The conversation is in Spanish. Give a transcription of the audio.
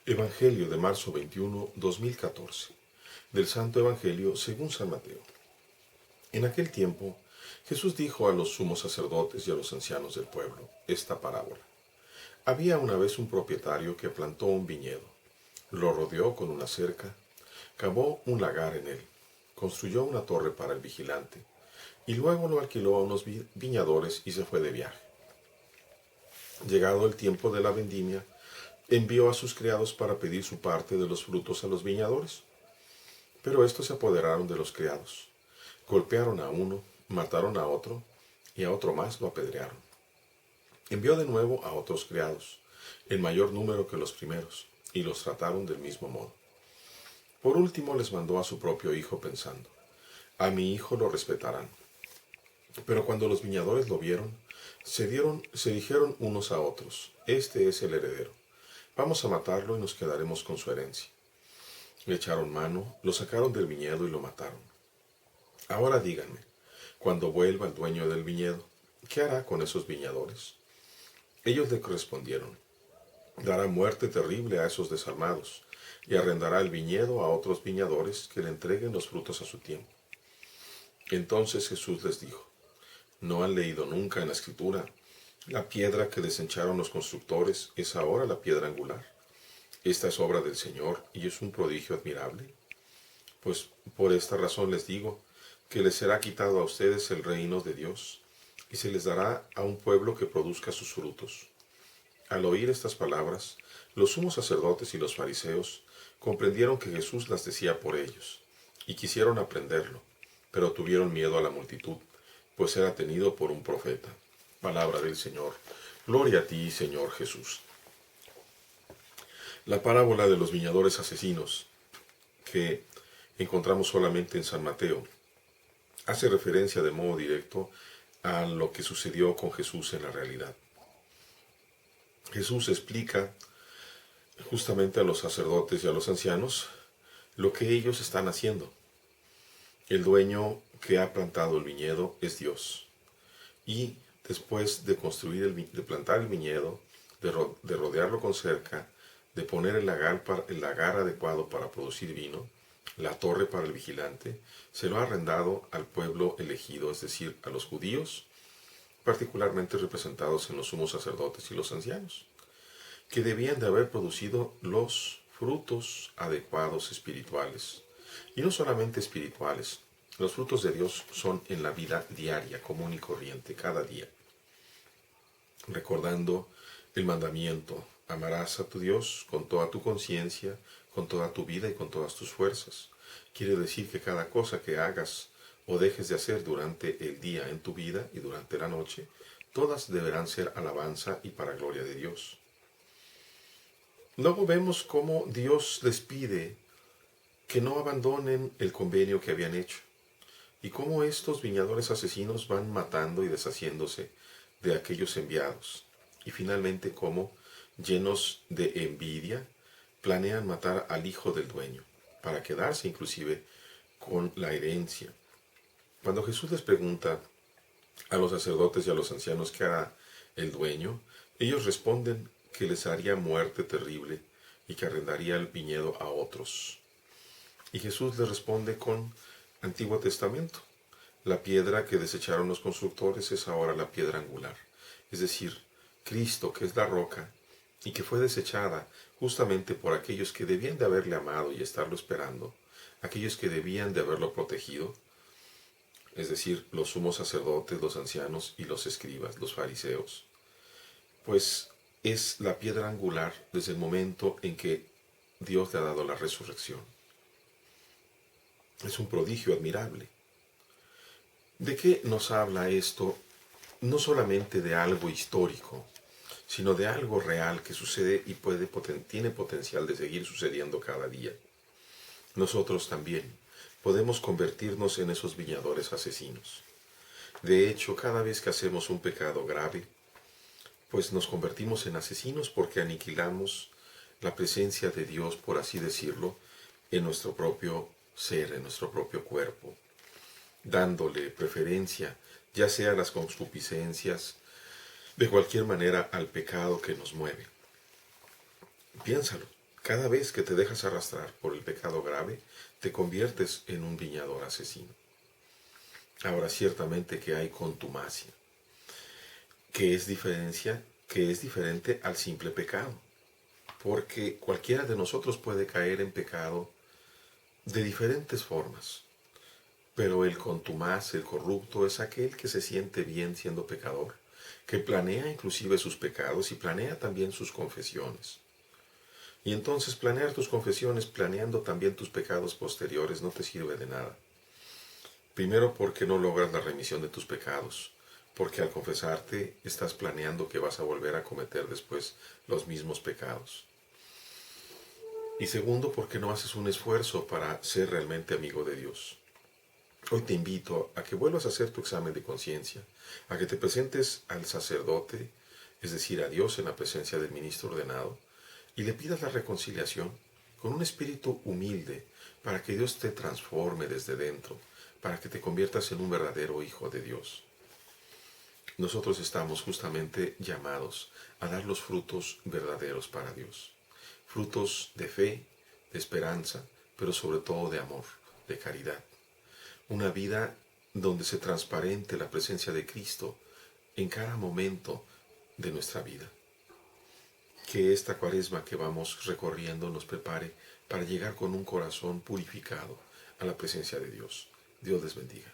Evangelio de marzo 21, 2014. Del Santo Evangelio según San Mateo. En aquel tiempo, Jesús dijo a los sumos sacerdotes y a los ancianos del pueblo esta parábola. Había una vez un propietario que plantó un viñedo, lo rodeó con una cerca, cavó un lagar en él, construyó una torre para el vigilante, y luego lo alquiló a unos viñadores y se fue de viaje. Llegado el tiempo de la vendimia, envió a sus criados para pedir su parte de los frutos a los viñadores. Pero estos se apoderaron de los criados, golpearon a uno, mataron a otro, y a otro más lo apedrearon. Envió de nuevo a otros criados, en mayor número que los primeros, y los trataron del mismo modo. Por último les mandó a su propio hijo pensando, a mi hijo lo respetarán. Pero cuando los viñadores lo vieron, se dijeron unos a otros, este es el heredero. Vamos a matarlo y nos quedaremos con su herencia. Le echaron mano, lo sacaron del viñedo y lo mataron. Ahora díganme, cuando vuelva el dueño del viñedo, ¿qué hará con esos viñadores? Ellos le respondieron, dará muerte terrible a esos desarmados, y arrendará el viñedo a otros viñadores que le entreguen los frutos a su tiempo. Entonces Jesús les dijo, ¿no han leído nunca en la Escritura? La piedra que desecharon los constructores es ahora la piedra angular. Esta es obra del Señor y es un prodigio admirable. Pues por esta razón les digo que les será quitado a ustedes el reino de Dios y se les dará a un pueblo que produzca sus frutos. Al oír estas palabras, los sumos sacerdotes y los fariseos comprendieron que Jesús las decía por ellos y quisieron aprenderlo, pero tuvieron miedo a la multitud, pues era tenido por un profeta. Palabra del Señor. Gloria a ti, Señor Jesús. La parábola de los viñadores asesinos, que encontramos solamente en San Mateo, hace referencia de modo directo a lo que sucedió con Jesús en la realidad. Jesús explica justamente a los sacerdotes y a los ancianos lo que ellos están haciendo. El dueño que ha plantado el viñedo es Dios. Y después de de plantar el viñedo, de rodearlo con cerca, de poner el lagar adecuado para producir vino, la torre para el vigilante, se lo ha arrendado al pueblo elegido, es decir, a los judíos, particularmente representados en los sumos sacerdotes y los ancianos, que debían de haber producido los frutos adecuados espirituales. Y no solamente espirituales, los frutos de Dios son en la vida diaria, común y corriente, cada día. Recordando el mandamiento, amarás a tu Dios con toda tu conciencia, con toda tu vida y con todas tus fuerzas. Quiere decir que cada cosa que hagas o dejes de hacer durante el día en tu vida y durante la noche, todas deberán ser alabanza y para gloria de Dios. Luego vemos cómo Dios les pide que no abandonen el convenio que habían hecho y cómo estos viñadores asesinos van matando y deshaciéndose de aquellos enviados. Y finalmente cómo, llenos de envidia, planean matar al hijo del dueño, para quedarse inclusive con la herencia. Cuando Jesús les pregunta a los sacerdotes y a los ancianos qué hará el dueño, ellos responden que les haría muerte terrible y que arrendaría el viñedo a otros. Y Jesús les responde con Antiguo Testamento. La piedra que desecharon los constructores es ahora la piedra angular, es decir, Cristo, que es la roca, y que fue desechada justamente por aquellos que debían de haberle amado y estarlo esperando, aquellos que debían de haberlo protegido, es decir, los sumos sacerdotes, los ancianos y los escribas, los fariseos. Pues es la piedra angular desde el momento en que Dios le ha dado la resurrección. Es un prodigio admirable. ¿De qué nos habla esto? No solamente de algo histórico, sino de algo real que sucede y tiene potencial de seguir sucediendo cada día. Nosotros también podemos convertirnos en esos viñadores asesinos. De hecho, cada vez que hacemos un pecado grave, pues nos convertimos en asesinos porque aniquilamos la presencia de Dios, por así decirlo, en nuestro propio ser, en nuestro propio cuerpo, dándole preferencia, ya sea a las concupiscencias, de cualquier manera al pecado que nos mueve. Piénsalo, Cada vez que te dejas arrastrar por el pecado grave, te conviertes en un viñador asesino. Ahora, ciertamente que hay contumacia, que es diferente al simple pecado, porque cualquiera de nosotros puede caer en pecado de diferentes formas, pero el contumaz, el corrupto, es aquel que se siente bien siendo pecador, que planea inclusive sus pecados y planea también sus confesiones. Y entonces planear tus confesiones, planeando también tus pecados posteriores, no te sirve de nada. Primero, porque no logras la remisión de tus pecados, porque al confesarte estás planeando que vas a volver a cometer después los mismos pecados. Y segundo, porque no haces un esfuerzo para ser realmente amigo de Dios. Hoy te invito a que vuelvas a hacer tu examen de conciencia, a que te presentes al sacerdote, es decir, a Dios en la presencia del ministro ordenado, y le pidas la reconciliación con un espíritu humilde para que Dios te transforme desde dentro, para que te conviertas en un verdadero hijo de Dios. Nosotros estamos justamente llamados a dar los frutos verdaderos para Dios. Frutos de fe, de esperanza, pero sobre todo de amor, de caridad. Una vida donde se transparente la presencia de Cristo en cada momento de nuestra vida. Que esta cuaresma que vamos recorriendo nos prepare para llegar con un corazón purificado a la presencia de Dios. Dios les bendiga.